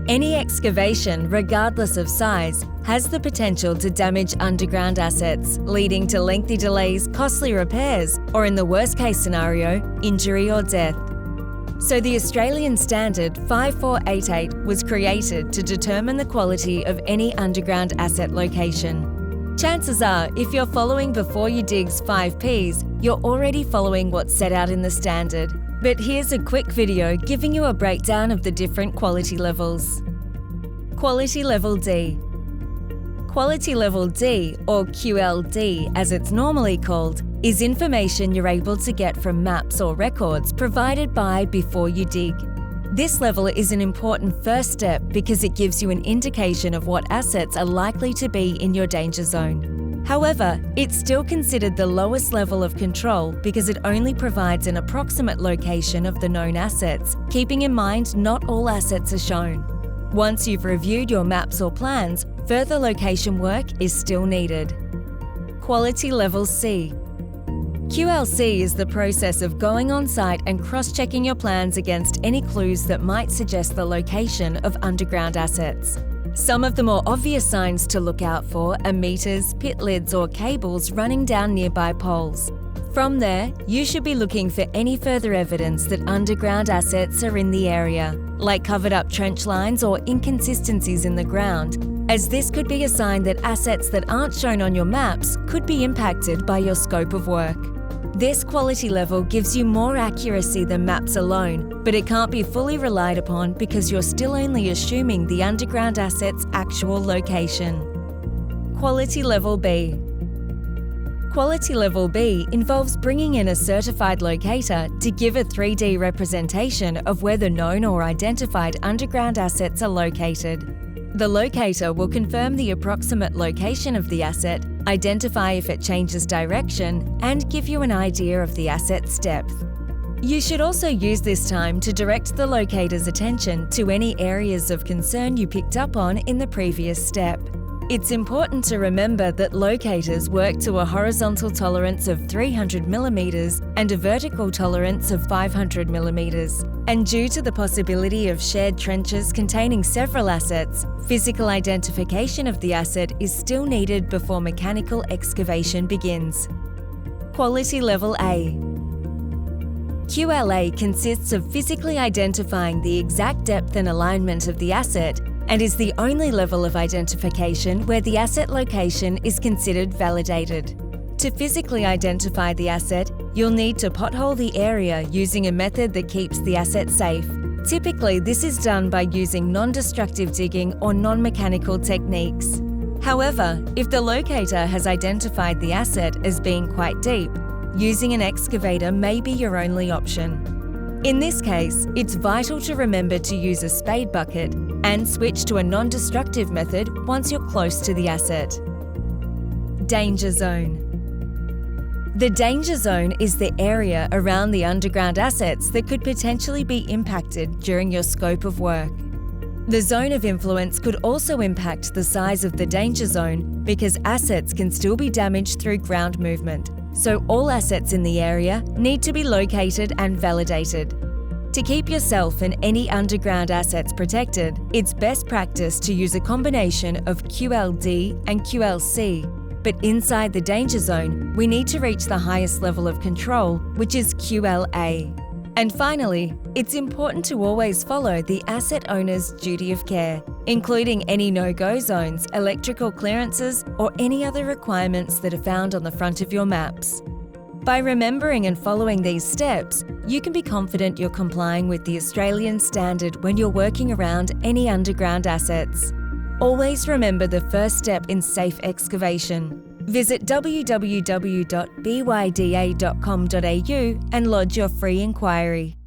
Any excavation, regardless of size, has the potential to damage underground assets, leading to lengthy delays, costly repairs, or in the worst-case scenario, injury or death. So the Australian Standard 5488 was created to determine the quality of any underground asset location. Chances are, if you're following Before You Dig's 5 Ps, you're already following what's set out in the standard. But here's a quick video giving you a breakdown of the different quality levels. Quality Level D. Quality Level D, or QLD as it's normally called, is information you're able to get from maps or records provided by Before You Dig. This level is an important first step because it gives you an indication of what assets are likely to be in your danger zone. However, it's still considered the lowest level of control because it only provides an approximate location of the known assets, keeping in mind not all assets are shown. Once you've reviewed your maps or plans, further location work is still needed. Quality Level C. QLC is the process of going on site and cross-checking your plans against any clues that might suggest the location of underground assets. Some of the more obvious signs to look out for are meters, pit lids, or cables running down nearby poles. From there, you should be looking for any further evidence that underground assets are in the area, like covered-up trench lines or inconsistencies in the ground, as this could be a sign that assets that aren't shown on your maps could be impacted by your scope of work. This quality level gives you more accuracy than maps alone, but it can't be fully relied upon because you're still only assuming the underground asset's actual location. Quality Level B. Quality Level B involves bringing in a certified locator to give a 3D representation of where the known or identified underground assets are located. The locator will confirm the approximate location of the asset, identify if it changes direction, and give you an idea of the asset's depth. You should also use this time to direct the locator's attention to any areas of concern you picked up on in the previous step. It's important to remember that locators work to a horizontal tolerance of 300 mm and a vertical tolerance of 500 mm. And due to the possibility of shared trenches containing several assets, physical identification of the asset is still needed before mechanical excavation begins. Quality Level A. QLA consists of physically identifying the exact depth and alignment of the asset and is the only level of identification where the asset location is considered validated. To physically identify the asset, you'll need to pothole the area using a method that keeps the asset safe. Typically, this is done by using non-destructive digging or non-mechanical techniques. However, if the locator has identified the asset as being quite deep, using an excavator may be your only option. In this case, it's vital to remember to use a spade bucket and switch to a non-destructive method once you're close to the asset. Danger Zone. The danger zone is the area around the underground assets that could potentially be impacted during your scope of work. The zone of influence could also impact the size of the danger zone because assets can still be damaged through ground movement, so all assets in the area need to be located and validated. To keep yourself and any underground assets protected, it's best practice to use a combination of QLD and QLC. But inside the danger zone, we need to reach the highest level of control, which is QLA. And finally, it's important to always follow the asset owner's duty of care, including any no-go zones, electrical clearances, or any other requirements that are found on the front of your maps. By remembering and following these steps, you can be confident you're complying with the Australian standard when you're working around any underground assets. Always remember the first step in safe excavation. Visit www.byda.com.au and lodge your free inquiry.